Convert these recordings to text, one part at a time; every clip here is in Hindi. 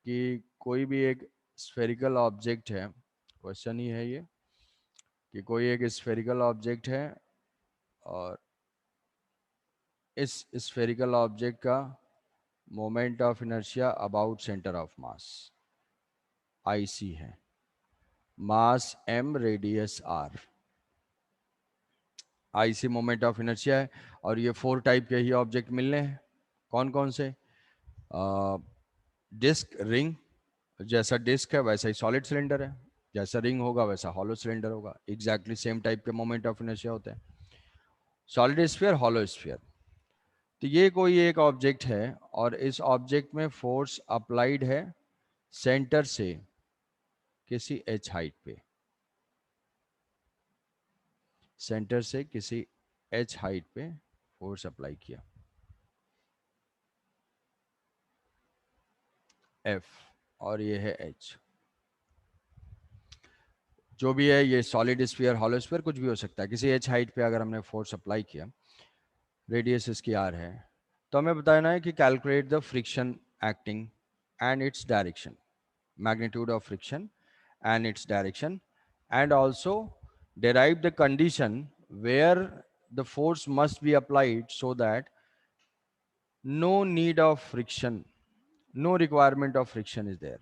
कि कोई भी एक स्फेरिकल ऑब्जेक्ट है, क्वेश्चन ही है ये कि कोई एक स्फेरिकल ऑब्जेक्ट है और इस स्फेरिकल ऑब्जेक्ट का moment of inertia about centre of mass IC है, मास m, radius r, IC moment of inertia है। और ये 4 टाइप के ही ऑब्जेक्ट मिलने हैं। कौन कौन से? डिस्क, रिंग, जैसा डिस्क है वैसा ही सॉलिड सिलेंडर है, जैसा रिंग होगा वैसा हॉलो सिलेंडर होगा, एग्जैक्टली सेम टाइप के मोमेंट ऑफ इनर्शिया होते हैं। Solid sphere, hollow sphere. तो ये कोई एक ऑब्जेक्ट है और इस ऑब्जेक्ट में फोर्स अप्लाइड है सेंटर से किसी h हाइट पे, सेंटर से किसी h हाइट पे फोर्स अप्लाई किया F, और ये है h। जो भी है, ये सॉलिड स्फीयर, हॉलो स्फीयर, कुछ भी हो सकता है। किसी h हाइट पे अगर हमने फोर्स अप्लाई किया, रेडियस इसकी r है, तो हमें बताना है कि calculate the friction acting and its direction, magnitude of friction and its direction, and also derive the condition where the force must be applied so that no need of friction, no requirement of friction is there,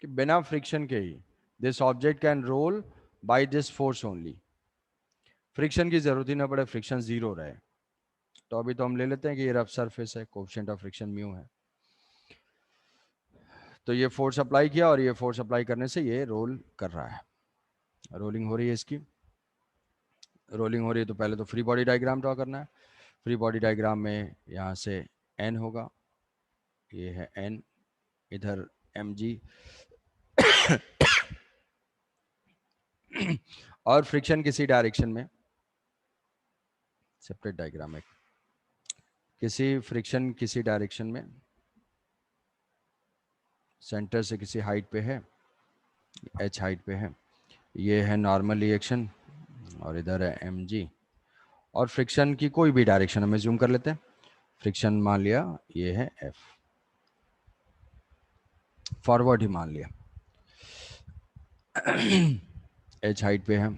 कि बिना फ्रिक्शन के ही this object can roll by this force only, friction की जरूरत ही ना पड़े, फ्रिक्शन जीरो रहे। तो अभी तो हम ले लेते हैं कि ये रफ सरफेस है, कोएफिशिएंट ऑफ फ्रिक्शन म्यू है। तो ये फोर्स अप्लाई किया और ये फोर्स अप्लाई करने से ये रोल कर रहा है, रोलिंग हो रही है इसकी। रोलिंग हो रही है तो पहले तो फ्री बॉडी डायग्राम ड्रॉ करना है। फ्री बॉडी डायग्राम में यहाँ से n होगा, ये है n, इधर mg और फ्रिक्शन किसी डायरेक्शन में, सेपरेट डायग्राम है, किसी फ्रिक्शन किसी डायरेक्शन में सेंटर से किसी हाइट पे है, h हाइट पे है, ये है नॉर्मल रिएक्शन और इधर है mg। और फ्रिक्शन की कोई भी डायरेक्शन हमें जूम कर लेते हैं, फ्रिक्शन मान लिया ये है f, फॉरवर्ड ही मान लिया, h हाइट पे है।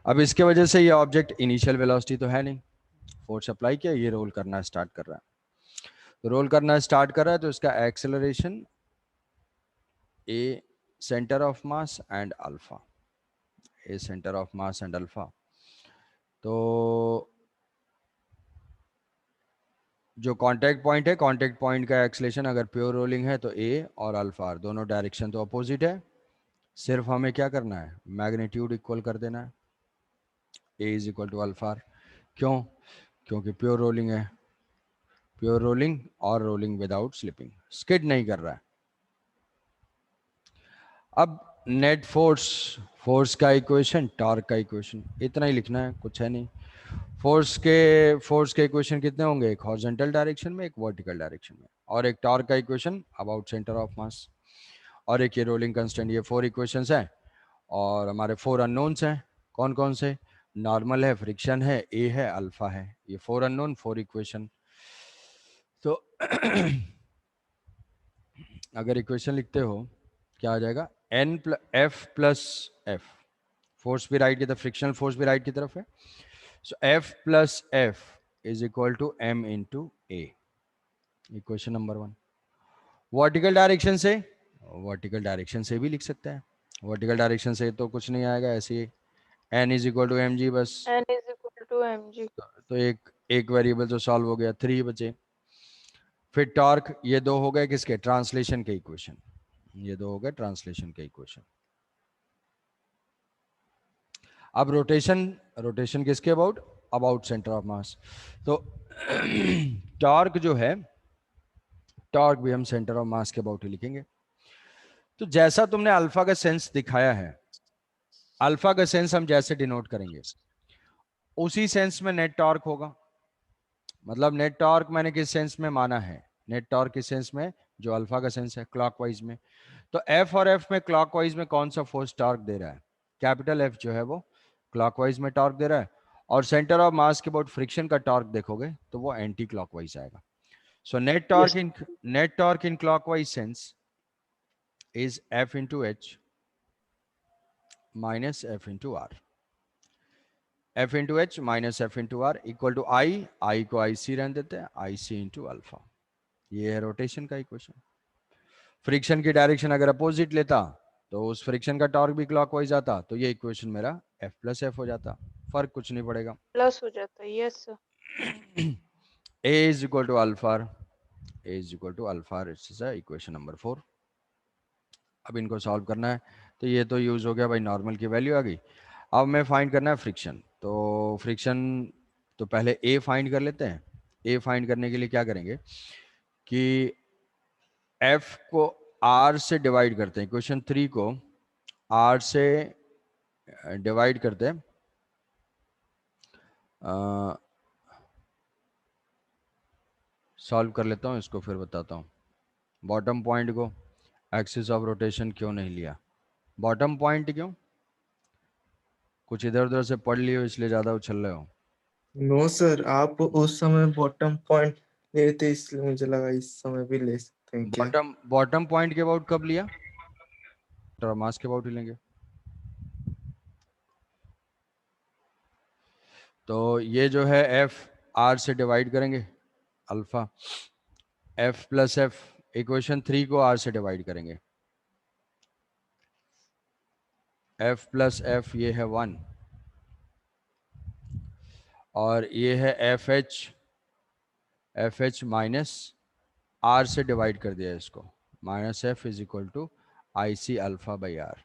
अब इसके वजह से ये ऑब्जेक्ट इनिशियल वेलोसिटी तो है नहीं, फोर्स अप्लाई किया, ये रोल करना स्टार्ट कर रहा है। रोल करना स्टार्ट कर रहा है तो इसका acceleration A centre of mass and alpha, A centre of mass and alpha. तो जो कांटेक्ट पॉइंट है, कांटेक्ट पॉइंट का एक्सेलरेशन अगर प्योर रोलिंग है तो ए और अल्फा दोनों डायरेक्शन तो अपोजिट है, सिर्फ हमें क्या करना है, मैग्नीट्यूड इक्वल कर देना है, ए इज इक्वल टू अल्फा। क्यों? क्योंकि प्योर रोलिंग है, प्योर रोलिंग और रोलिंग विदाउट स्लिपिंग, स्किड नहीं कर रहा है। अब नेट फोर्स, फोर्स का इक्वेशन, टॉर्क का इक्वेशन, इतना ही लिखना है, कुछ है नहीं। फोर्स के इक्वेशन कितने होंगे, एक हॉरिजॉन्टल डायरेक्शन में, एक वर्टिकल डायरेक्शन में, और एक टॉर्क का equation about centre of mass, और एक ये रोलिंग कांस्टेंट। ये 4 इक्वेशंस हैं और हमारे 4 अननोन्स हैं। कौन कौन से? नॉर्मल है, फ्रिक्शन है, ए है, अल्फा है, ये 4 अननोन, 4 इक्वेशन। तो अगर इक्वेशन लिखते हो क्या आ जाएगा, N F plus F, force भी राइट की तरफ, फ्रिक्शनल फोर्स भी राइट की तरफ है, so F plus F is equal to M into A, equation number 1। Vertical direction से, वर्टिकल डायरेक्शन से भी लिख सकते हैं, वर्टिकल डायरेक्शन से तो कुछ नहीं आएगा, ऐसे ही N is equal to M G बस। n is equal to mg। तो एक वेरिएबल तो सॉल्व हो गया, 3 बचे। फिर टॉर्क, ये 2 हो गए किसके, ट्रांसलेशन के इक्वेशन, ये 2 हो गए ट्रांसलेशन के इक्वेशन। अब रोटेशन, रोटेशन किसके about, about centre of mass. तो टॉर्क जो है, टॉर्क भी हम सेंटर ऑफ मास के अबाउट ही लिखेंगे। तो जैसा तुमने अल्फा का सेंस दिखाया है, अल्फा का सेंस हम जैसे डिनोट करेंगे उसी सेंस में नेट टॉर्क होगा। मतलब नेट टॉर्क मैंने किस सेंस में माना है, नेट टॉर्क किस सेंस में, जो अल्फा का सेंस है, क्लॉकवाइज में। तो एफ और एफ में क्लॉकवाइज में कौन सा फोर्स टॉर्क दे रहा है, कैपिटल एफ जो है वो क्लॉकवाइज में टॉर्क दे रहा है, और सेंटर ऑफ मास के अबाउट फ्रिक्शन का टॉर्क देखोगे तो वो एंटी क्लॉकवाइज आएगा। So Yes. net torque in clockwise sense is F into H minus F into R. F into H minus F into R equal to I को IC रहने देते हैं, IC इंटू अल्फा. ये है रोटेशन का इक्वेशन. फ्रिक्शन की डायरेक्शन अगर अपोजिट लेता तो उस फ्रिक्शन का टॉर्क भी क्लॉकवाइज आता, तो ये इक्वेशन मेरा F प्लस एफ हो जाता. फर्क कुछ नहीं पड़ेगा. प्लस हो जाता है, yes sir. A is equal to alpha. A is equal to alpha. This is equation number 4. अब इनको सॉल्व करना है. तो ये तो यूज हो गया भाई, नॉर्मल की वैल्यू आ गई. अब मैं फाइंड करना है फ्रिक्शन. तो फ्रिक्शन तो पहले ए फाइंड कर लेते हैं. ए फाइंड करने के लिए क्या करेंगे कि एफ को आर से डिवाइड करते हैं. क्वेश्चन 3 को आर से डिवाइड करते हैं. सॉल्व कर लेता हूँ इसको, फिर बताता हूँ. बॉटम पॉइंट को एक्सिस ऑफ रोटेशन क्यों नहीं लिया? बॉटम पॉइंट क्यों? कुछ इधर उधर से पढ़ लियो इसलिए ज़्यादा उछल रहे हो. नो सर, आप उस समय बॉटम पॉइंट ले थे इसलिए मुझे लगा इस समय भी ले सकते हैं क्या? बॉटम पॉइंट के अबाउट कब लिया? मास के अबाउट ही लेंगे. तो ये जो है एफ आर से डिवाइड करेंगे alpha. F plus F equation 3 को आर से डिवाइड करेंगे. एफ प्लस एफ ये है 1 और ये है एफ एच माइनस आर से डिवाइड कर दिया इसको. Minus F is equal to I C alpha by R.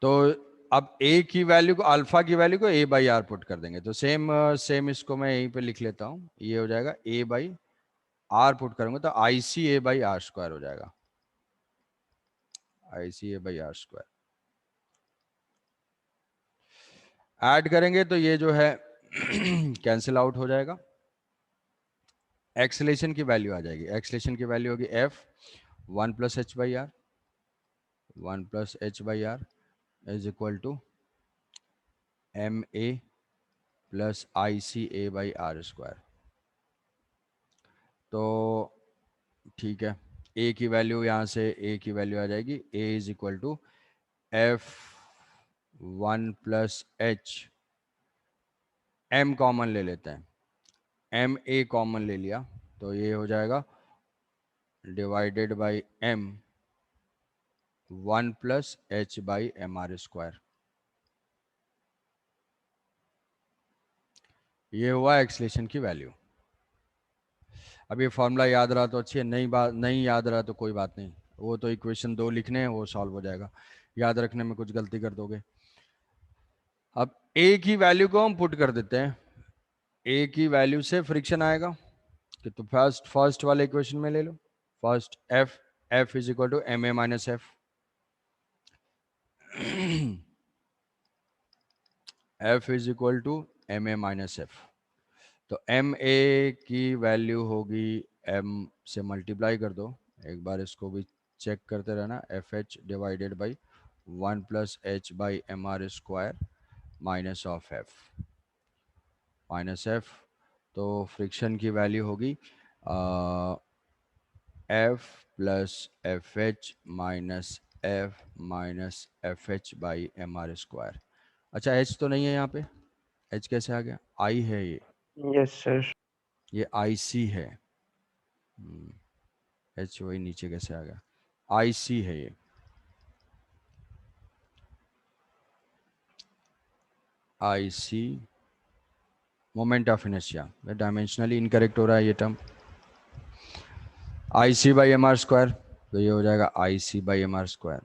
तो अब ए की वैल्यू को, अल्फा की वैल्यू को ए बाई आर पुट कर देंगे. तो सेम इसको मैं यहीं पे लिख लेता हूँ. ये हो जाएगा ए बाई आर पुट करूंगा तो आई C A by R square हो जाएगा. I C A by R square add करेंगे तो ये जो है कैंसिल आउट हो जाएगा. एक्सलेशन की वैल्यू आ जाएगी. एक्सलेशन की वैल्यू होगी F 1 plus H by R. 1 plus H by R is equal to M A plus I C A by R square. तो ठीक है, ए की वैल्यू यहाँ से ए की वैल्यू आ जाएगी. A is equal to F 1 plus H. M common ले लेते हैं. एम ए कॉमन ले लिया तो ये हो जाएगा divided by M 1 plus H by M R square. ये हुआ एक्सलेशन की वैल्यू. अब ये फॉर्मूला याद रहा तो अच्छी है, नहीं याद रहा तो कोई बात नहीं. वो तो इक्वेशन 2 लिखने हैं, वो सॉल्व हो जाएगा. याद रखने में कुछ गलती कर दोगे. अब ए की वैल्यू को हम पुट कर देते हैं. ए की वैल्यू से फ्रिक्शन आएगा कि तो फर्स्ट वाले इक्वेशन में ले लो. First F is equal to M A minus F. F is equal to M A minus F. तो एम ए की वैल्यू होगी, एम से मल्टीप्लाई कर दो. एक बार इसको भी चेक करते रहना. F H divided by 1 plus H by M R square minus of F. Minus F. तो फ्रिक्शन की वैल्यू होगी F plus F H minus F H by M R square. अच्छा, एच तो नहीं है यहाँ पे. एच कैसे आ गया? आई है ये. Yes sir. ये आई सी है. एच वही नीचे कैसे आ गया? आई सी है ये. I C moment of inertia. Dimensionally incorrect हो रहा है ये term. I C by M R square. तो ये हो जाएगा I C by M R square.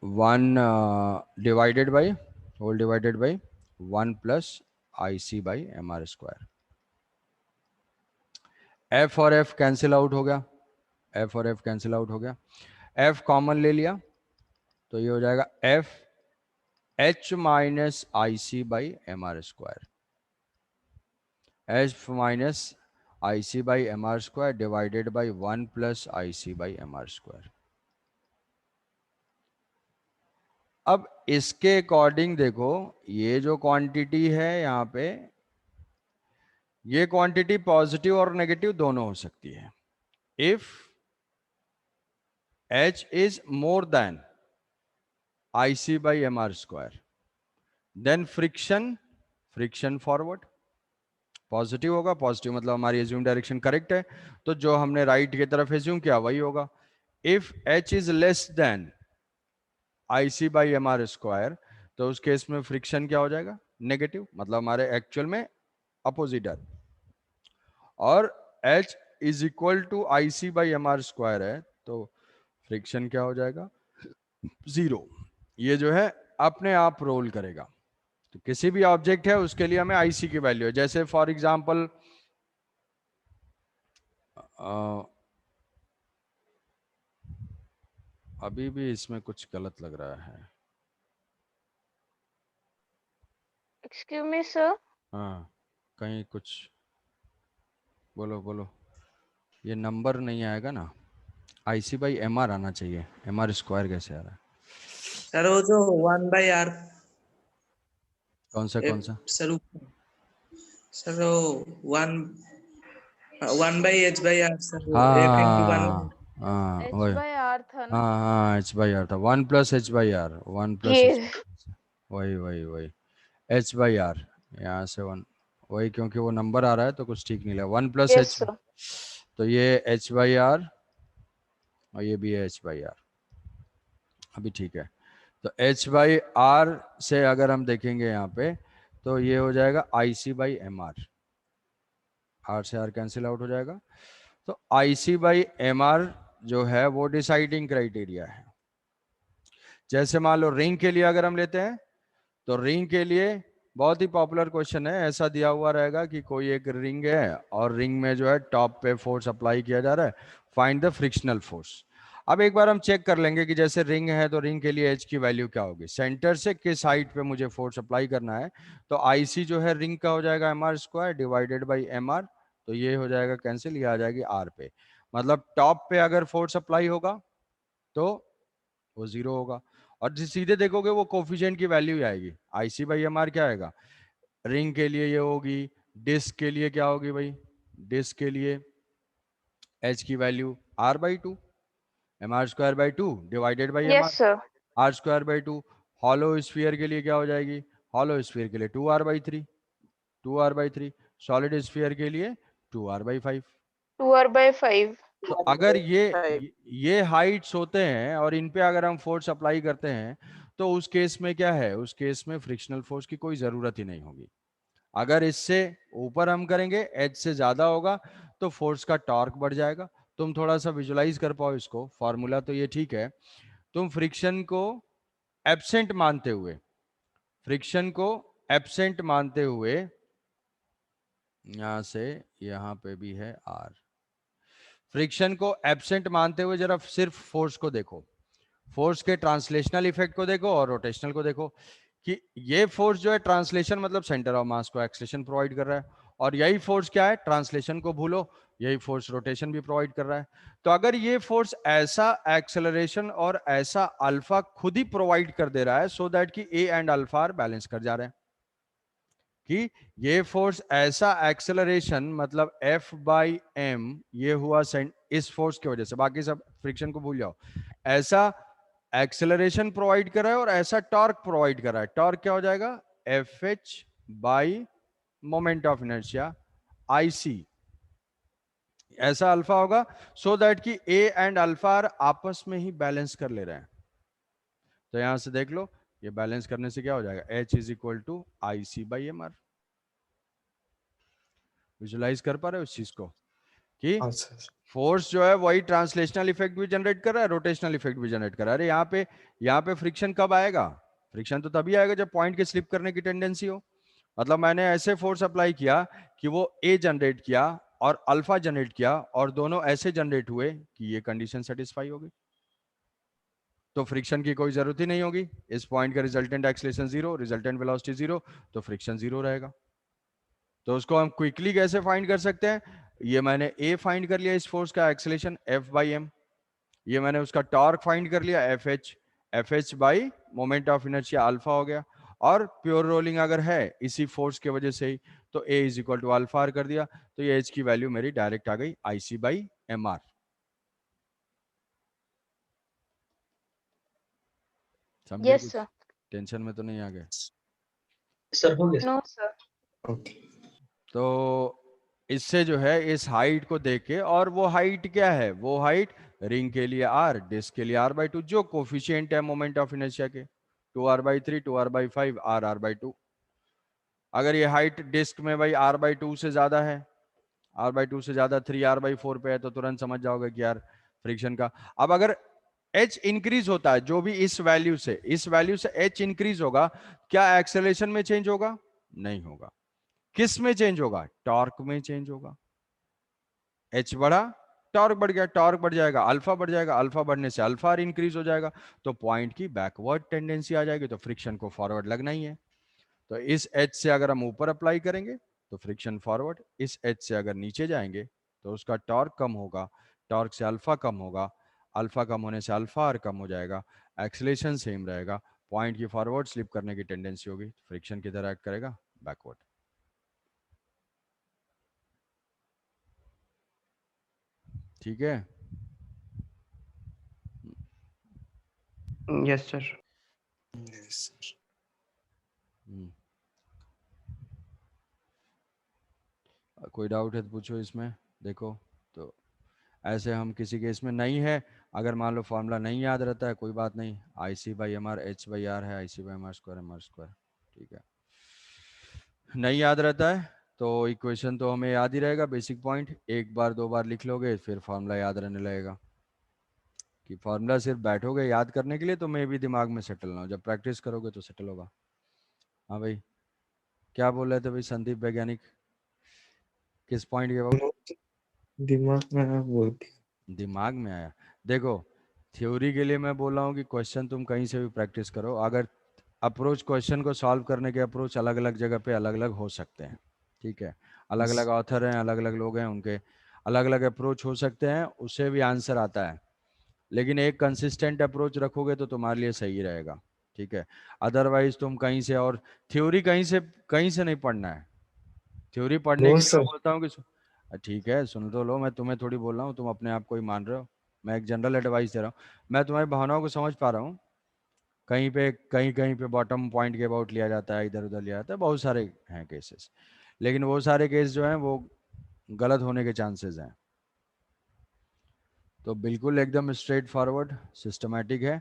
One divided by whole divided by 1 plus I C by M R square. F और एफ कैंसिल आउट हो गया. एफ और एफ कैंसिल आउट हो गया. एफ कॉमन ले लिया तो ये हो जाएगा F H minus I C by M R square. H minus I C by M R square divided by 1 plus I C by M R square. अब इसके अकॉर्डिंग देखो, ये जो क्वांटिटी है यहाँ पे, ये क्वांटिटी पॉजिटिव और नेगेटिव दोनों हो सकती है. If H is more than IC by mr square, then friction forward positive होगा. पॉजिटिव मतलब हमारी एज्यूम डायरेक्शन करेक्ट है, तो जो हमने राइट की तरफ एज्यूम किया वही होगा. If H is less than IC by mr square, तो उस केस में फ्रिक्शन क्या हो जाएगा? नेगेटिव, मतलब हमारे एक्चुअल में अपोजिट है. और H is equal to IC by mr square है, तो फ्रिक्शन क्या हो जाएगा? 0. ये जो है अपने आप रोल करेगा. तो किसी भी ऑब्जेक्ट है उसके लिए हमें IC की वैल्यू है. जैसे फॉर एग्जांपल अभी भी इसमें कुछ गलत लग रहा है. Excuse me, sir. हाँ, कहीं कुछ बोलो बोलो. ये नंबर नहीं आएगा ना, IC बाई mr आना चाहिए. mr स्क्वायर कैसे आ रहा है? सर वो जो 1/r कौन सा कौन सा? सर सर वो 1/h/r सर वो f into 1 हाँ H वही. by R था ना. हाँ H बाई आर था. 1 plus H by R. 1 plus ये वही वही वही H बाई आर. यहाँ से 1 वही, क्योंकि वो नंबर आ रहा है तो कुछ ठीक नहीं लगा. 1 प्लस yes H, sir. तो ये H बाई आर और ये भी है H बाई आर. अभी ठीक है. तो H बाई आर से अगर हम देखेंगे यहाँ पे, तो ये हो जाएगा IC बाई MR. R से R कैंसिल आउट हो जाएगा. तो IC बाई MR जो है वो डिसाइडिंग क्राइटेरिया है. जैसे मान लो रिंग के लिए अगर हम लेते हैं, तो रिंग के लिए बहुत ही पॉपुलर क्वेश्चन है. ऐसा दिया हुआ रहेगा कि कोई एक रिंग है और रिंग में जो है टॉप पे फोर्स अप्लाई किया जा रहा है, फाइंड द फ्रिक्शनल फोर्स. अब एक बार हम चेक कर लेंगे कि जैसे रिंग है तो रिंग के लिए H की वैल्यू क्या होगी. सेंटर से किस हाइट पे मुझे फोर्स अप्लाई करना है, तो IC जो है रिंग का हो जाएगा mr square divided by mr. तो ये हो जाएगा कैंसिल, ये आ जाएगी R पे. मतलब टॉप पे अगर फोर्स अप्लाई होगा तो वो 0 होगा. और सीधे देखोगे वो कोफिशिएंट की वैल्यू ही आएगी. IC बाई MR क्या आएगा? रिंग के लिए ये होगी, डिस्क के लिए क्या होगी भाई? डिस्क के लिए H की value R by 2, mr square by 2 divided by MR. Yes sir. R square by 2. Hollow sphere के लिए क्या हो जाएगी? हॉलो स्फीयर के लिए 2R by 3, 2R by 3. Solid sphere के लिए 2R बाई 5. 2R by 5. तो अगर ये हाइट्स होते हैं और इन पे अगर हम फोर्स अप्लाई करते हैं, तो उस केस में क्या है? उस केस में फ्रिक्शनल फोर्स की कोई जरूरत ही नहीं होगी. अगर इससे ऊपर हम करेंगे, H से ज्यादा होगा, तो फोर्स का टॉर्क बढ़ जाएगा. तुम थोड़ा सा विजुलाइज कर पाओ इसको. फॉर्मूला तो ये ठीक है. तुम फ्रिक्शन को एब्सेंट मानते हुए, फ्रिक्शन को एब्सेंट मानते हुए, यहां से यहां पे भी है R. फ्रिक्शन को एब्सेंट मानते हुए जरा सिर्फ फोर्स को देखो. फोर्स के ट्रांसलेशनल इफेक्ट को देखो और रोटेशनल को देखो, कि ये फोर्स जो है ट्रांसलेशन मतलब सेंटर ऑफ मास को एक्सलेशन प्रोवाइड कर रहा है, और यही फोर्स क्या है? ट्रांसलेशन को भूलो, यही फोर्स रोटेशन भी प्रोवाइड कर रहा है. तो अगर ये फोर्स ऐसा एक्सेलरेशन और ऐसा अल्फा खुद ही प्रोवाइड कर दे रहा है, सो दैट कि ए एंड अल्फा बैलेंस कर जा रहे हैं, कि ये फोर्स ऐसा एक्सेलरेशन मतलब F बाई एम ये हुआ इस फोर्स की वजह से, बाकी सब फ्रिक्शन को भूल जाओ, ऐसा एक्सेलरेशन प्रोवाइड कर रहा है और ऐसा टॉर्क प्रोवाइड कर रहा है. टॉर्क क्या हो जाएगा? FH by moment of inertia IC. ऐसा अल्फा होगा सो दैट कि A एंड अल्फा आपस में ही बैलेंस कर ले रहे हैं. तो यहां से देख लो, ये बैलेंस करने से क्या हो जाएगा? H is equal to IC by MR. Visualize कर पा रहे हो इस चीज को, कि हाँ सर. फोर्स जो है वही ट्रांसलेशनल इफेक्ट भी जनरेट कर रहा है, रोटेशनल इफेक्ट भी जनरेट कर रहा है. अरे यहाँ पे फ्रिक्शन कब आएगा? फ्रिक्शन तो तभी आएगा जब पॉइंट के स्लिप करने की टेंडेंसी हो. मतलब मैंने ऐसे फोर्स अप्लाई किया कि वो ए जनरेट किया और अल्फा जनरेट किया, और दोनों ऐसे जनरेट हुए कि ये कंडीशन सेटिस्फाई होगी, तो फ्रिक्शन की कोई जरूरत ही नहीं होगी. इस पॉइंट का रिजल्टेंट एक्सेलरेशन 0, रिजल्टेंट वेलोसिटी 0, तो फ्रिक्शन 0 रहेगा. तो उसको हम क्विकली कैसे फाइंड कर सकते हैं? ये मैंने ए फाइंड कर लिया, इस फोर्स का एक्सेलरेशन F बाई एम. ये मैंने उसका टॉर्क फाइंड कर लिया FH. F H by moment of inertia alpha हो गया, और प्योर रोलिंग अगर है इसी फोर्स के वजह से ही तो A is equal to alpha R कर दिया, तो ये एच की वैल्यू मेरी डायरेक्ट आ गई आई सी बाई एम आर। समझे? Yes, कुछ sir. टेंशन में तो नहीं आ गए? सर हो गया No, sir. ओके। तो इससे जो है इस हाइट को देख के, और वो हाइट क्या है, वो हाइट रिंग के लिए आर, डिस्क के लिए आर बाई टू, जो कोफिशिएंट है मोमेंट ऑफ इनर्शिया के, 2r/3, 2r/5, r/2। अगर ये हाइट डिस्क में भाई r/2 से ज्यादा है, r/2 से ज्यादा 3r/4 पे है, तो तुरंत समझ जाओगे कि यार फ्रिक्शन का। अब अगर h इंक्रीज होता है, जो भी इस वैल्यू से h इंक्रीज होगा, क्या एक्सेलरेशन में चेंज होगा? नहीं होगा। किस में चेंज होगा? टॉर्क में चेंज होगा। h बढ़ा, टॉर्क बढ़ गया, टॉर्क बढ़ जाएगा, अल्फा बढ़ जाएगा, अल्फा बढ़ने से अल्फा आर इंक्रीज हो जाएगा, तो पॉइंट की बैकवर्ड टेंडेंसी आ जाएगी, तो फ्रिक्शन को फॉरवर्ड लगना ही है। तो इस एच से अगर हम ऊपर अप्लाई करेंगे तो फ्रिक्शन फॉरवर्ड, इस एच से अगर नीचे जाएंगे तो उसका टॉर्क कम होगा, टॉर्क से अल्फा कम होगा, अल्फा कम होने से अल्फा आर कम हो जाएगा, एक्सेलरेशन सेम रहेगा, पॉइंट की फॉरवर्ड स्लिप करने की टेंडेंसी होगी, फ्रिक्शन किधर एक्ट करेगा? बैकवर्ड। ठीक है? Yes sir. कोई डाउट है तो पूछो इसमें। देखो, तो ऐसे हम किसी केस में नहीं है, अगर मान लो फॉर्मूला नहीं याद रहता है कोई बात नहीं, I C by M R H by R है, I C by M R square M R square. ठीक है, नहीं याद रहता है तो इक्वेशन तो हमें याद ही रहेगा, बेसिक पॉइंट एक बार दो बार लिख लोगे फिर फॉर्मूला याद रहने लगेगा। कि फॉर्मूला सिर्फ बैठोगे याद करने के लिए तो मैं भी दिमाग में सेटल ना हो, जब प्रैक्टिस करोगे तो सेटल होगा। हाँ भाई, क्या बोल रहे थे भाई संदीप वैज्ञानिक, किस पॉइंट के अबाउट? दिमाग में आया बोल दिया। दिमाग में आया। देखो, थ्योरी के लिए मैं बोल रहा हूँ कि क्वेश्चन तुम कहीं से भी प्रैक्टिस करो, अगर अप्रोच क्वेश्चन को सॉल्व करने के अप्रोच अलग अलग जगह पे अलग अलग हो सकते हैं। ठीक है, अलग अलग ऑथर हैं, अलग अलग लोग हैं, उनके अलग अलग अप्रोच हो सकते हैं, उससे भी आंसर आता है, लेकिन एक कंसिस्टेंट अप्रोच रखोगे तो तुम्हारे लिए सही रहेगा। ठीक है, अदरवाइज तुम कहीं से और थ्योरी कहीं से नहीं पढ़ना है। थ्योरी पढ़ने वो के लिए मैं सर बोलता हूँ कि ठीक है सुन तो लो, मैं तुम्हें थोड़ी बोल रहा हूँ, तुम अपने आप को ही मान रहे हो, मैं एक जनरल एडवाइस दे रहा हूँ, मैं तुम्हारी भावनाओं को समझ पा रहा हूँ। कहीं कहीं पे बॉटम पॉइंट के अबाउट लिया जाता है, इधर उधर लिया जाता है, बहुत सारे हैं केसेस, लेकिन वो सारे केस जो हैं वो गलत होने के चांसेस हैं। तो बिल्कुल एकदम स्ट्रेट फॉरवर्ड सिस्टमैटिक है।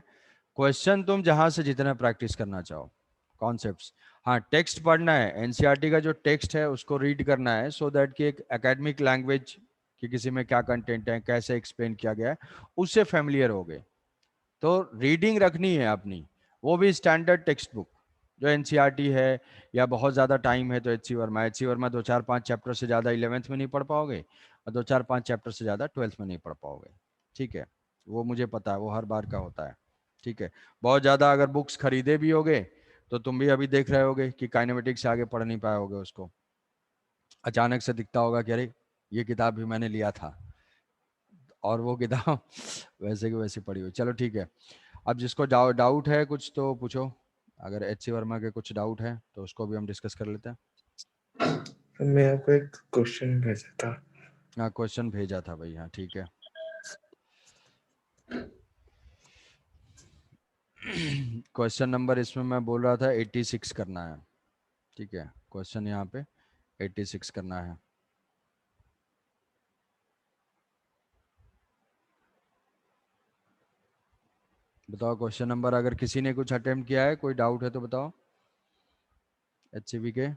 क्वेश्चन तुम जहां से जितना प्रैक्टिस करना चाहो, कॉन्सेप्ट्स, हाँ टेक्स्ट पढ़ना है, एनसीईआरटी का जो टेक्स्ट है उसको रीड करना है, सो दैट कि एक एकेडमिक लैंग्वेज कि किसी में क्या कंटेंट है, कैसे एक्सप्लेन किया गया है, उससे फेमिलियर हो गए। तो रीडिंग रखनी है अपनी, वो भी स्टैंडर्ड टेक्स्ट बुक जो एनसीईआरटी है, या बहुत ज़्यादा टाइम है तो एच सी वर्मा 2-4-5 चैप्टर से ज़्यादा 11th में नहीं पढ़ पाओगे, और 2-4-5 चैप्टर से ज़्यादा 12th में नहीं पढ़ पाओगे। ठीक है, वो मुझे पता है, वो हर बार का होता है। ठीक है, बहुत ज़्यादा अगर बुक्स खरीदे भी होगे तो तुम भी अभी देख रहे होगे कि काइनेमेटिक्स से आगे पढ़ नहीं पाए होगे उसको, अचानक से दिखता होगा कि अरे ये किताब भी मैंने लिया था, और वो किताब वैसे की वैसे पढ़ी हुई। चलो ठीक है, अब जिसको डाउट है कुछ तो पूछो, अगर एच सी वर्मा के कुछ डाउट है तो उसको भी हम डिस्कस कर लेते हैं। मैं आपको एक क्वेश्चन भेजा था। हाँ क्वेश्चन भेजा था भाई, हाँ ठीक है। क्वेश्चन नंबर इसमें मैं बोल रहा था 86 करना है। ठीक है, क्वेश्चन यहाँ पे 86 करना है। बताओ क्वेश्चन नंबर, अगर किसी ने कुछ अटेम्प्ट किया है, कोई डाउट है तो बताओ एचसीवी के।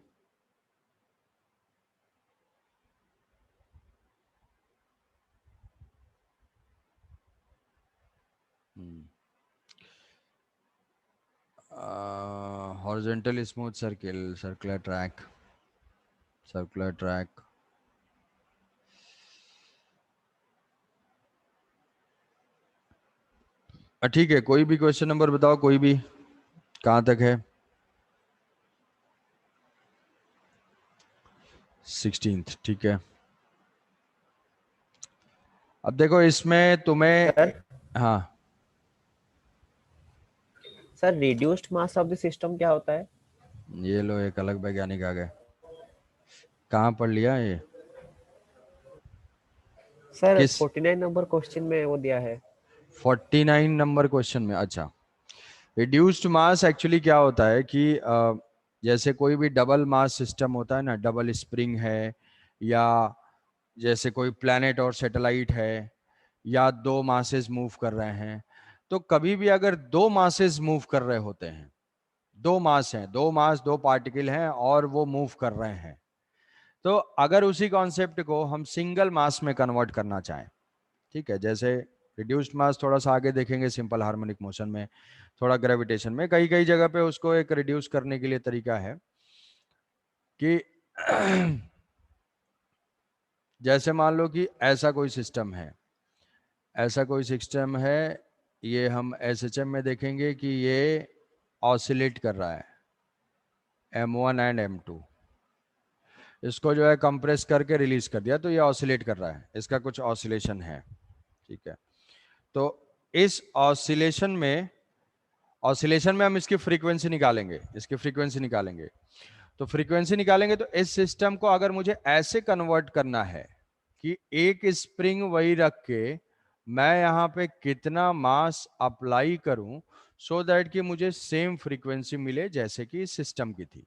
Horizontal smooth circular track. ठीक है, कोई भी क्वेश्चन नंबर बताओ, कोई भी, कहाँ तक है? 16th, ठीक है। अब देखो इसमें तुम्हें, हाँ sir reduced mass of the system क्या होता है? ये लो एक अलग वैज्ञानिक आ गए। कहाँ पढ़ लिया ये? सर किस 49 नंबर क्वेश्चन में वो दिया है। 49 नंबर क्वेश्चन में? अच्छा, रिड्यूस्ड मास एक्चुअली क्या होता है कि जैसे कोई भी डबल मास सिस्टम होता है ना, डबल स्प्रिंग है, या जैसे कोई प्लैनेट और सैटेलाइट है, या दो मासेस मूव कर रहे हैं, तो कभी भी अगर दो मासेस मूव कर रहे होते हैं, दो मास हैं, दो मास, दो पार्टिकल हैं और वो मूव कर रहे हैं, तो अगर उसी कॉन्सेप्ट को हम सिंगल मास में कन्वर्ट करना चाहें, ठीक है, जैसे रिड्यूस्ड मास थोड़ा सा आगे देखेंगे, सिंपल हार्मोनिक मोशन में, थोड़ा ग्रेविटेशन में, कई कई जगह पे उसको एक रिड्यूस करने के लिए तरीका है कि जैसे मान लो कि ऐसा कोई सिस्टम है, ऐसा कोई सिस्टम है, ये हम एसएचएम में देखेंगे कि ये ऑसिलेट कर रहा है, M1 एंड M2, इसको जो है कंप्रेस करके रिलीज कर दिया तो ये ऑसिलेट कर रहा है, इसका कुछ ऑसिलेशन है, ठीक है। तो इस ऑसिलेशन में हम इसकी फ्रीक्वेंसी निकालेंगे, इसकी फ्रीक्वेंसी निकालेंगे, तो फ्रीक्वेंसी निकालेंगे तो इस सिस्टम को अगर मुझे ऐसे कन्वर्ट करना है कि एक स्प्रिंग वही रख के मैं यहाँ पे कितना मास अप्लाई करूं सो दैट कि मुझे सेम फ्रीक्वेंसी मिले जैसे कि इस सिस्टम की थी,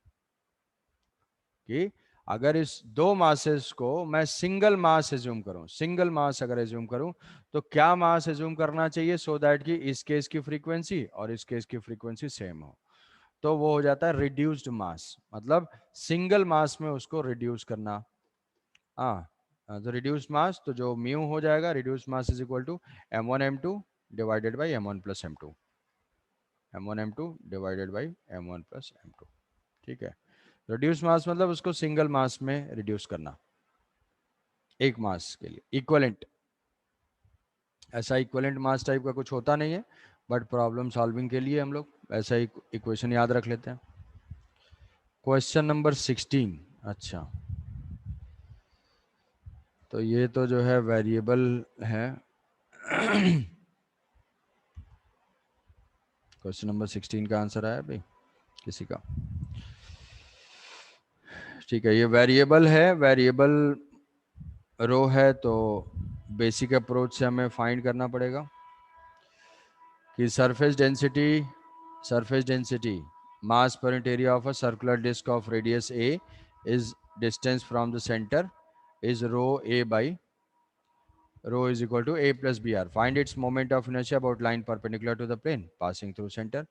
कि अगर इस दो मासेस को मैं सिंगल मास एज्यूम करूं, सिंगल मास अगर एज्यूम करूं तो क्या मास एज्यूम करना चाहिए सो दैट कि इस केस की फ्रीक्वेंसी और इस केस की फ्रीक्वेंसी सेम हो, तो वो हो जाता है रिड्यूस्ड मास, मतलब सिंगल मास में उसको रिड्यूस करना। हाँ, तो रिड्यूस्ड मास, तो जो म्यू हो जाएगा, reduced mass is equal to m1 m2 divided by m1 plus m2, m1 m2 divided by m1 plus m2, ठीक है। रिड्यूस मास मतलब उसको सिंगल मास में रिड्यूस करना, एक मास के लिए इक्वलेंट, ऐसा इक्वलेंट मास टाइप का कुछ होता नहीं है, बट प्रॉब्लम सॉल्विंग के लिए हम लोग ऐसा ही इक्वेशन याद रख लेते हैं। क्वेश्चन नंबर 16, अच्छा, तो ये तो जो है वेरिएबल है। क्वेश्चन नंबर 16 का आंसर आया भाई किसी का? ठीक है, ये वेरिएबल है, वेरिएबल रो है, तो बेसिक अप्रोच से हमें फाइंड करना पड़ेगा कि surface density mass per unit area of a circular disc of radius a is distance from the center is rho a by rho is equal to a plus br. Find its moment of inertia about line perpendicular to the plane passing through center.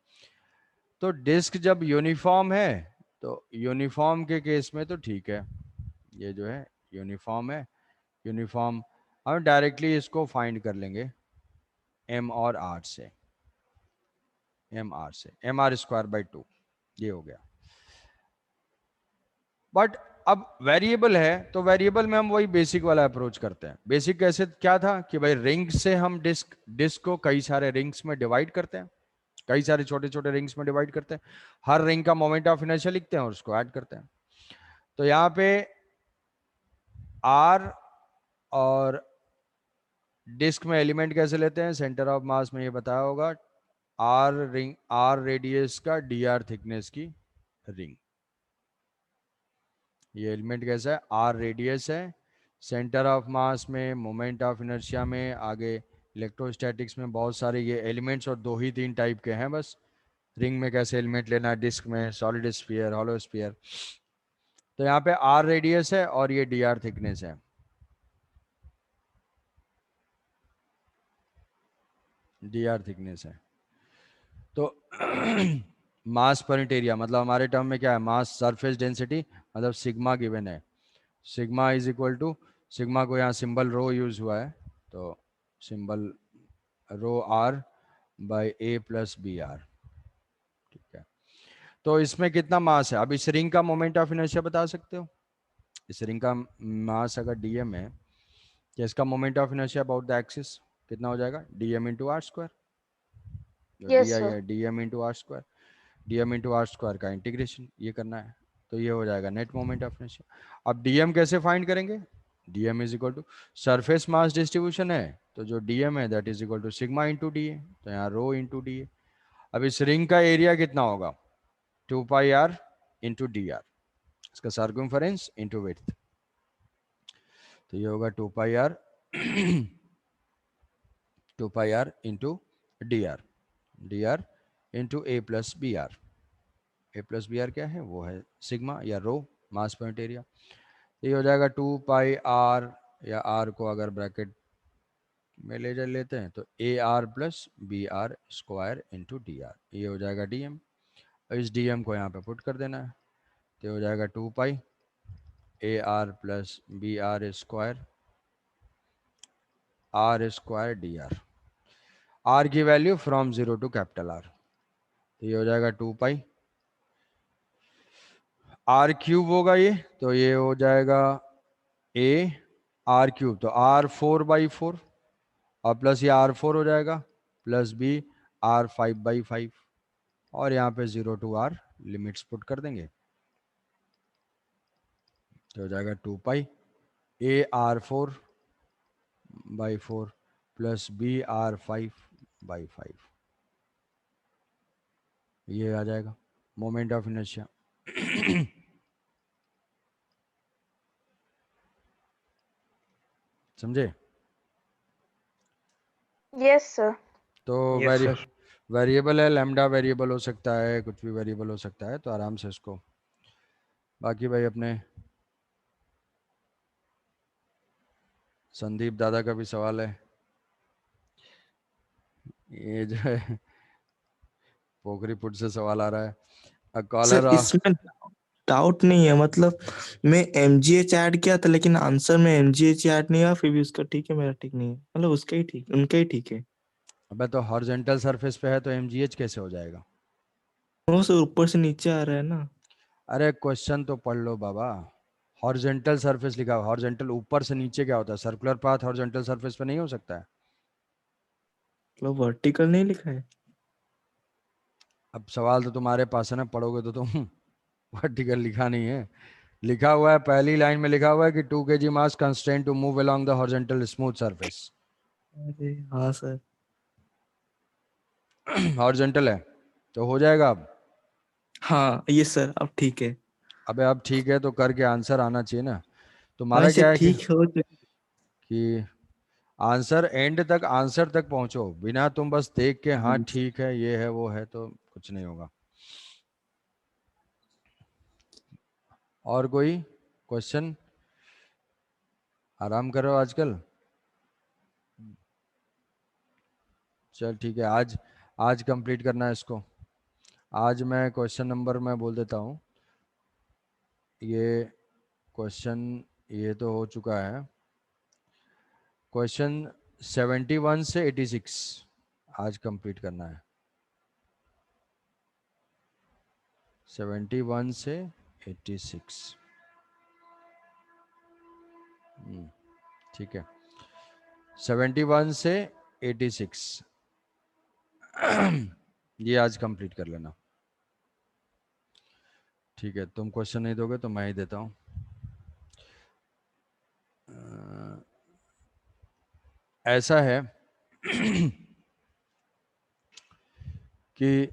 तो डिस्क जब यूनिफॉर्म है तो यूनिफॉर्म के केस में तो ठीक है, ये जो है यूनिफॉर्म है, यूनिफॉर्म हम डायरेक्टली इसको फाइंड कर लेंगे एम और आर से, एम आर स्क्वायर बाई 2, ये हो गया। बट अब वेरिएबल है तो वेरिएबल में हम वही बेसिक वाला अप्रोच करते हैं। बेसिक कैसे क्या था कि भाई रिंग से हम डिस्क को कई सारे रिंग्स में डिवाइड करते हैं, कई सारे छोटे छोटे रिंग्स में डिवाइड करते हैं, हर रिंग का मोमेंट ऑफ इनर्शिया लिखते हैं और उसको ऐड करते हैं। तो यहाँ पे आर और डिस्क में एलिमेंट कैसे लेते हैं, सेंटर ऑफ मास में ये बताया होगा, आर रेडियस का डी आर थिकनेस की रिंग, ये एलिमेंट कैसा है, आर रेडियस है, सेंटर ऑफ मास में, मोमेंट ऑफ इनर्शिया में, आगे इलेक्ट्रोस्टैटिक्स में बहुत सारे ये एलिमेंट्स और 2 ही 3 टाइप के हैं बस। रिंग में कैसे एलिमेंट लेना है, डिस्क में सॉलिड स्फीयर, हॉलो स्फीयर। तो यहाँ पे आर रेडियस है और ये डी आर थिकनेस है, डी आर थिकनेस है। तो मास पर यूनिट एरिया मतलब हमारे टर्म में क्या है, मास सरफेस डेंसिटी मतलब सिग्मा गिवन है, sigma is equal to, sigma को यहाँ सिंबल रो यूज हुआ है तो symbol rho R by A plus B R, ठीक है। तो इसमें कितना मास है, अब इस रिंग का मोमेंट ऑफ इनर्शिया बता सकते हो, इस रिंग का मास अगर डीएम है तो इसका moment of inertia about the axis कितना हो जाएगा, डीएम इंटू आर स्क्वायर, जो Yes, डी आई sir. है DM into R square, DM into R square का इंटीग्रेशन ये करना है, तो ये हो जाएगा नेट मोमेंट ऑफ इनर्शिया। अब डीएम कैसे फाइंड करेंगे, DM is equal to surface mass distribution है तो जो डीएम है that is equal to sigma into D A, तो यहाँ रो इंटू डी ए। अब इस रिंग का एरिया कितना होगा? 2 pi r into D R, इसका सर्कमफेरेंस इंटू विड्थ, तो ये होगा 2 pi r 2 pi r into D R into a plus B R. A plus B R क्या है? वो है सिग्मा या रो, मास पॉइंट एरिया। ये हो जाएगा 2 पाई r, या r को अगर ब्रैकेट में ले लेते हैं तो A R plus B R square into D R, ये हो जाएगा डी एम। इस डी एम को यहाँ पे पुट कर देना है, तो हो जाएगा 2 pi A R plus B R square D R. R की value from 0 to capital R, तो ये हो जाएगा 2 पाई आर क्यूब होगा ये, तो ये हो जाएगा ए आर क्यूब, तो आर 4/4 और प्लस ये R4 हो जाएगा, प्लस बी R5/5, और यहाँ पे 0 टू R लिमिट्स पुट कर देंगे, तो हो जाएगा 2 पाई ए R4/4 प्लस बी R5/5, ये आ जाएगा मोमेंट ऑफ इनर्शिया। समझे? Yes, sir. तो Yes, sir. वेरिएबल है, लैम्डा वेरिएबल हो सकता है, कुछ भी वेरिएबल हो सकता है, तो आराम से इसको। बाकी भाई अपने संदीप दादा का भी सवाल है, ये जो है पोखरी पुट से सवाल आ रहा है, अ कॉलर सर इसमें डाउट नहीं है, मतलब मैं MGH ऐड किया था लेकिन आंसर में MGH ऐड नहीं हुआ, फिर भी उसका ठीक है, मेरा ठीक नहीं है, मतलब उसका ही ठीक, उनका ही ठीक है। अबे तो हॉरिजॉन्टल सरफेस पे है तो MGH कैसे हो जाएगा? वो सर ऊपर से नीचे आ रहा है ना। अरे क्वेश्चन तो पढ़ लो बाबा, हॉरिजॉन्टल सरफेस लिखा हुआ, हॉरिजॉन्टल ऊपर से नीचे क्या होता है? सर्कुलर पाथ हॉरिजॉन्टल सरफेस पे नहीं हो सकता है। मतलब वर्टिकल नहीं लिखा है। अब सवाल तो तुम्हारे पास है ना, पढ़ोगे तो तुम वर्टिकल लिखा नहीं है, लिखा हुआ है पहली लाइन में लिखा हुआ है कि 2 kg mass constraint to move along the horizontal smooth surface. अरे हाँ सर। हॉरिजॉन्टल है तो हो जाएगा। अब हाँ ये सर अब ठीक है। अबे अब ठीक है तो करके आंसर आना चाहिए ना। तुम्हारा वैसे क्या है ठीक हो तो कि आंसर एंड तक, आंसर तक पहुंचो, बिना तुम बस देख के हाँ ठीक है ये है वो है तो कुछ नहीं होगा। और कोई क्वेश्चन? आराम करो आजकल। चल ठीक है, आज कंप्लीट करना है इसको। आज मैं क्वेश्चन नंबर मैं बोल देता हूँ, ये क्वेश्चन ये तो हो चुका है, क्वेश्चन 71 से 86 आज कंप्लीट करना है, 71 से 86। ठीक है, 71 से 86 ये आज कंप्लीट कर लेना। ठीक है, तुम क्वेश्चन नहीं दोगे तो मैं ही देता हूँ। ऐसा है कि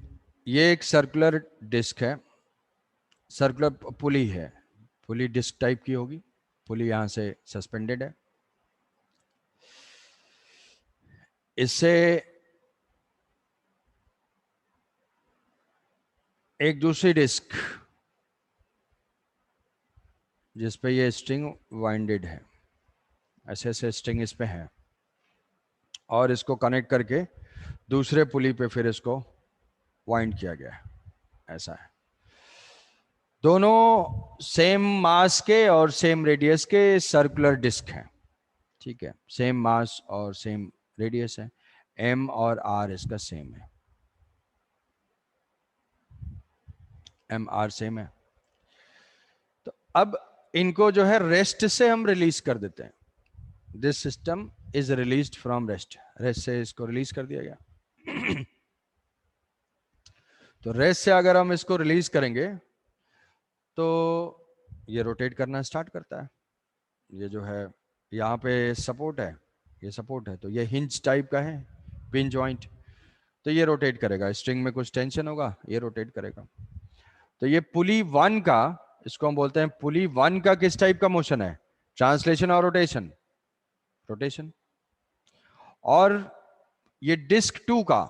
ये एक सर्कुलर डिस्क है, सर्कुलर पुली है, पुली डिस्क टाइप की होगी, पुली यहाँ से सस्पेंडेड है, इससे एक दूसरी डिस्क जिस पे ये स्ट्रिंग वाइंडेड है, ऐसे ऐसे स्ट्रिंग इस पे है, और इसको कनेक्ट करके दूसरे पुली पे फिर इसको वाइंड किया गया है, ऐसा है। दोनों सेम मास के और सेम रेडियस के सर्कुलर डिस्क हैं, ठीक है, सेम मास और सेम रेडियस है, m और r इसका सेम है, m r सेम है। तो अब इनको जो है रेस्ट से हम रिलीज कर देते हैं, this system is released from rest, rest से इसको रिलीज कर दिया गया। तो रेस्ट से अगर हम इसको रिलीज करेंगे तो ये रोटेट करना स्टार्ट करता है, ये जो है यहाँ पे सपोर्ट है, ये सपोर्ट है, तो ये हिंज टाइप का है, पिन जॉइंट, तो ये रोटेट करेगा, स्ट्रिंग में कुछ टेंशन होगा, ये रोटेट करेगा। तो ये पुली 1 का, इसको हम बोलते हैं पुली 1 का किस टाइप का मोशन है, ट्रांसलेशन और रोटेशन, रोटेशन। और ये डिस्क 2 का,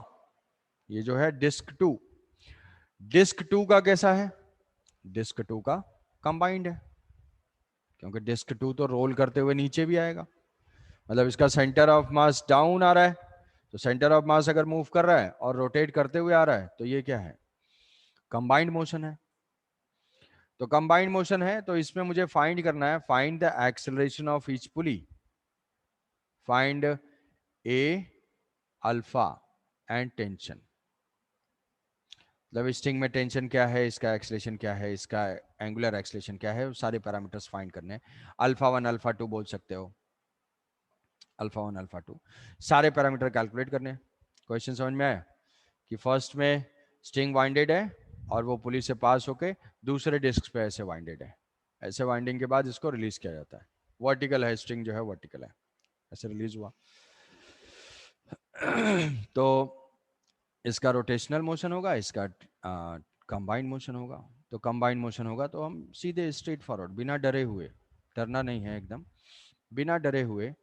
ये जो है डिस्क 2, डिस्क 2 का कैसा है, डिस्क 2 का कंबाइंड है, क्योंकि डिस्क 2 तो रोल करते हुए नीचे भी आएगा, मतलब इसका सेंटर ऑफ मास डाउन आ रहा है, तो सेंटर ऑफ मास अगर मूव कर रहा है और रोटेट करते हुए आ रहा है तो ये क्या है, कंबाइंड मोशन है। तो कंबाइंड मोशन है, तो इसमें मुझे फाइंड करना है, find the acceleration of each pulley, find A alpha and tension. मतलब स्ट्रिंग में टेंशन क्या है, इसका एक्सेलरेशन क्या है, इसका एंगुलर एक्सेलरेशन क्या है, सारे पैरामीटर्स फाइंड करने हैं। अल्फा 1 अल्फा 2 बोल सकते हो, अल्फा 1 अल्फा 2 सारे पैरामीटर कैलकुलेट करने हैं। क्वेश्चन समझ में आया कि फर्स्ट में स्ट्रिंग वाइंडेड है और वो पुली से पास होके दूसरे डिस्क पे ऐसे वाइंडेड है, ऐसे वाइंडिंग के बाद इसको रिलीज किया जाता है, वर्टिकल है, स्ट्रिंग जो है वर्टिकल है, ऐसे रिलीज हुआ। तो इसका रोटेशनल मोशन होगा, इसका कंबाइंड मोशन होगा। तो कंबाइंड मोशन होगा तो हम सीधे स्ट्रेट फॉरवर्ड, बिना डरे हुए, डरना नहीं है एकदम, बिना डरे हुए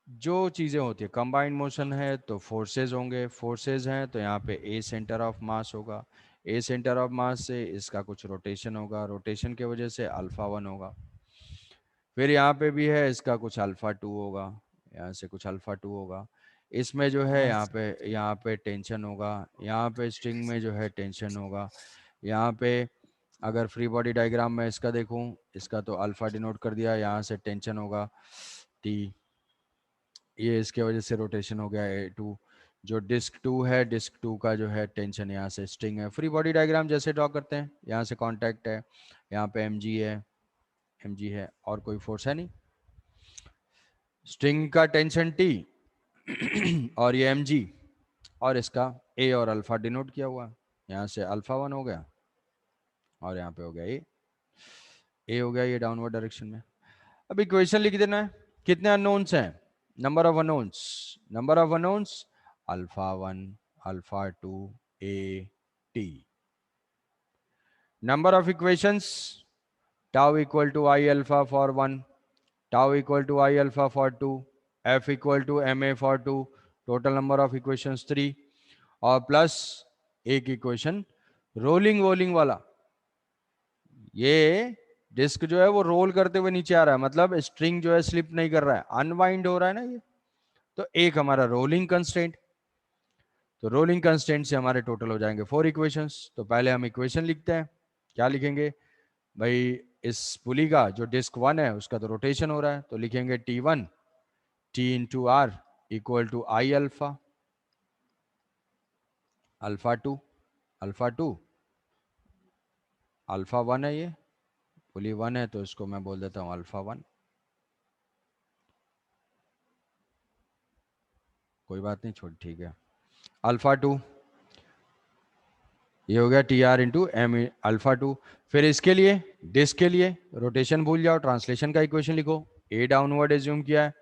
जो चीज़ें होती है, कंबाइंड मोशन है तो फोर्सेज होंगे, फोर्सेज हैं तो यहाँ पे ए सेंटर ऑफ मास होगा, ए सेंटर ऑफ मास से इसका कुछ रोटेशन होगा, रोटेशन के वजह से अल्फा 1 होगा, फिर यहाँ पे भी है इसका कुछ अल्फा 2 होगा, यहाँ से कुछ अल्फा 2 होगा, इसमें जो है यहाँ पे टेंशन होगा, यहाँ पे स्ट्रिंग में जो है टेंशन होगा, यहाँ पे अगर फ्री बॉडी डायग्राम में इसका देखूं, इसका तो अल्फा डिनोट कर दिया, यहाँ से टेंशन होगा टी, ये इसके वजह से रोटेशन हो गया A2। जो डिस्क 2 है, डिस्क 2 का जो है टेंशन, यहाँ से स्ट्रिंग है, फ्री बॉडी डायग्राम जैसे ड्रॉ करते हैं, यहाँ से कांटेक्ट है, यहाँ पे mg है और कोई फोर्स है नहीं, स्ट्रिंग का टेंशन T और ये mg, और इसका A और अल्फा डिनोट किया हुआ, यहाँ से अल्फा 1 हो गया और यहाँ पे हो गया A हो गया, ये डाउनवर्ड डायरेक्शन में। अब इक्वेशन लिख देना है, कितने अननोन्स हैं, number of unknowns alpha 1 alpha 2 a t, number of equations tau equal to I alpha for 1, tau equal to I alpha for 2, f equal to ma for 2, total number of equations 3, और प्लस एक इक्वेशन रोलिंग वाला, ये डिस्क जो है वो रोल करते हुए नीचे आ रहा है, मतलब स्ट्रिंग जो है स्लिप नहीं कर रहा है, अनवाइंड हो रहा है ना ये, तो एक हमारा रोलिंग कंस्ट्रेंट, तो रोलिंग कंस्ट्रेंट से हमारे टोटल हो जाएंगे 4 इक्वेशंस। तो पहले हम इक्वेशन लिखते हैं, क्या लिखेंगे भाई, इस पुली का जो डिस्क 1 है उसका तो रोटेशन हो रहा है, तो लिखेंगे T1 T into R equal to I alpha, alpha 2 alpha 1 है, ये पुली 1 है तो इसको मैं बोल देता हूं अल्फा 1, कोई बात नहीं, छोड़, ठीक है, अल्फा 2, ये हो गया T R into M alpha 2। फिर इसके लिए डिस्क के लिए रोटेशन भूल जाओ, ट्रांसलेशन का इक्वेशन लिखो, ए डाउनवर्ड एज्यूम किया है,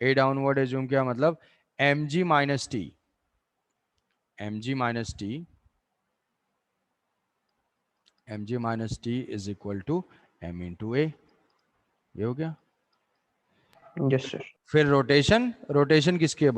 ए डाउनवर्ड एज्यूम किया मतलब M G minus T, M G minus T is equal to M into A, ये हो गया। Yes sir. फिर रोटेशन किसकी है